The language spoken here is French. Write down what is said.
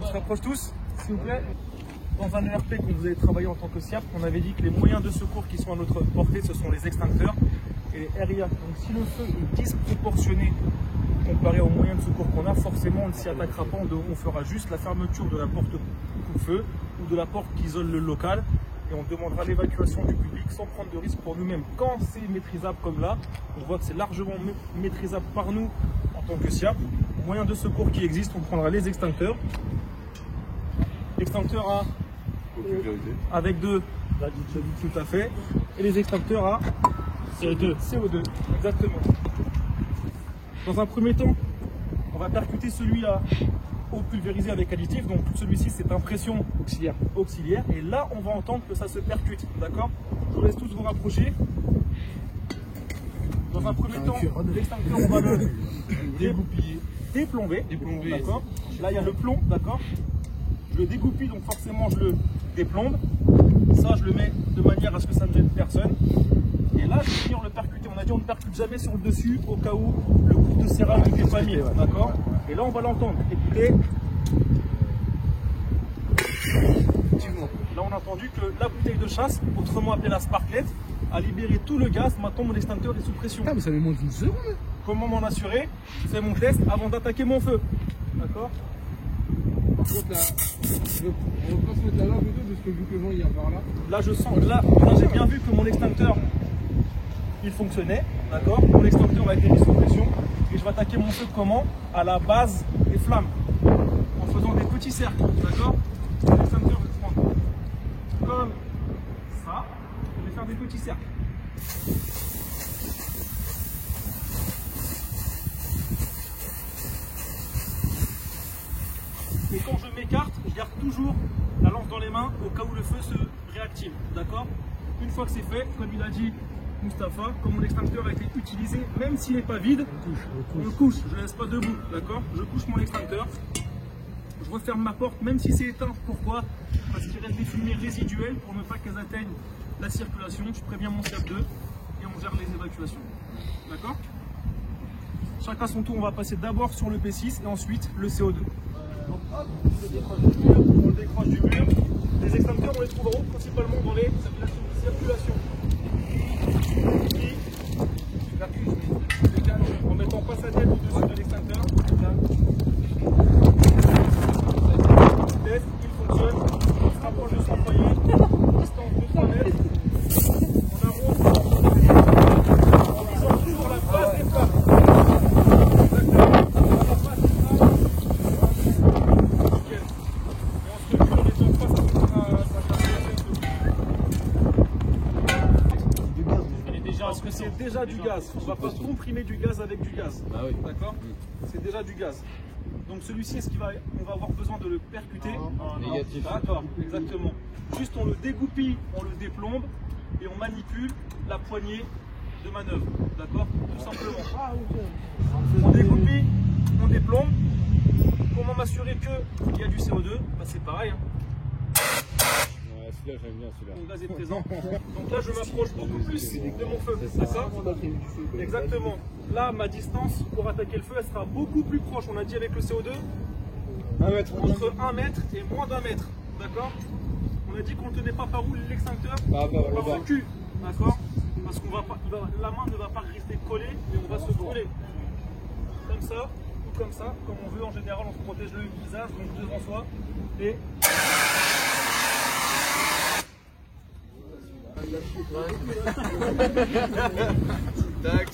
On se rapproche tous, s'il vous plaît. Dans un ERP, quand vous avez travaillé en tant que SIAP, on avait dit que les moyens de secours qui sont à notre portée, ce sont les extincteurs et les RIA. Donc si le feu est disproportionné comparé aux moyens de secours qu'on a, forcément on ne s'y attaquera pas, on fera juste la fermeture de la porte coup-feu ou de la porte qui isole le local et on demandera l'évacuation du public sans prendre de risque pour nous-mêmes. Quand c'est maîtrisable comme là, on voit que c'est largement maîtrisable par nous en tant que SIAP. Moyens de secours qui existent, on prendra les extincteurs. Extincteurs à avec 2, tout à fait, et les extincteurs à CO2, exactement. Dans un premier temps, on va percuter celui-là au pulvérisé avec additif, donc celui-ci c'est impression auxiliaire, et là on va entendre que ça se percute, d'accord? Je vous laisse tous vous rapprocher. Dans un premier temps, l'extincteur on va le déplomber, d'accord? Là il y a le plomb, d'accord? Je le dégoupille, donc forcément je le déplombe. Ça, je le mets de manière à ce que ça ne gêne personne. Et là, je vais venir le percuter. On a dit on ne percute jamais sur le dessus au cas où le coup de serrage n'était pas mis. D'accord? Et là, on va l'entendre. Écoutez. Là, on a entendu que la bouteille de chasse, autrement appelée la sparklet, a libéré tout le gaz. Maintenant, mon extincteur est sous pression. Ah, mais ça met moins d'une seconde. Comment m'en assurer? C'est mon test avant d'attaquer mon feu. D'accord? Par contre, là, on va pas se mettre la langue de ce que vu que le vent il y a par là. Là, je sens, là j'ai bien vu que mon extincteur, il fonctionnait, d'accord? Mon extincteur a été mis sous pression et je vais attaquer mon feu comment? À la base des flammes, en faisant des petits cercles, d'accord? L'extincteur, je vais prendre comme ça, je vais faire des petits cercles. Et quand je m'écarte, je garde toujours la lance dans les mains au cas où le feu se réactive, d'accord? Une fois que c'est fait, comme il a dit Mustapha, comme mon extincteur a été utilisé, même s'il n'est pas vide, on le couche, je ne laisse pas debout, d'accord? Je couche mon extincteur, je referme ma porte, même si c'est éteint. Pourquoi? Parce qu'il reste des fumées résiduelles pour ne pas qu'elles atteignent la circulation. Je préviens mon CF2 et on gère les évacuations, d'accord? Chacun son tour, on va passer d'abord sur le P6 et ensuite le CO2. Donc hop, on le décroche du mur. Les extincteurs, on les trouve en haut, principalement dans les circulations. Ici, en mettant pas sa tête au-dessus de l'extincteur. Test, il fonctionne. On se rapproche de son foyer. Distance de 3 mètres. On arrose en visant toujours la base des flammes. Parce que c'est déjà du gaz. On ne va pas comprimer du gaz avec du gaz. Bah oui. D'accord? C'est déjà du gaz. Donc celui-ci, est-ce qu'on va avoir besoin de le percuter? Négatif. D'accord, exactement. Juste on le dégoupille, on le déplombe et on manipule la poignée de manœuvre. D'accord? Tout simplement. On dégoupille, on déplombe. Comment m'assurer qu'il y a du CO2? Bah, c'est pareil. Hein. Celui-là, j'aime bien celui-là. Mon gaz est présent. Donc là, je m'approche beaucoup plus de mon feu. C'est ça? Exactement. Là, ma distance pour attaquer le feu, elle sera beaucoup plus proche. On a dit avec le CO2, 1 mètre. entre 1 mètre et moins d'1 mètre. D'accord? On a dit qu'on ne tenait pas par où l'extincteur, par le cul. D'accord? Parce que la main ne va pas rester collée et on va se brûler. Comme ça, ou comme ça, comme on veut. En général, on se protège le visage, donc devant soi. Et Tac.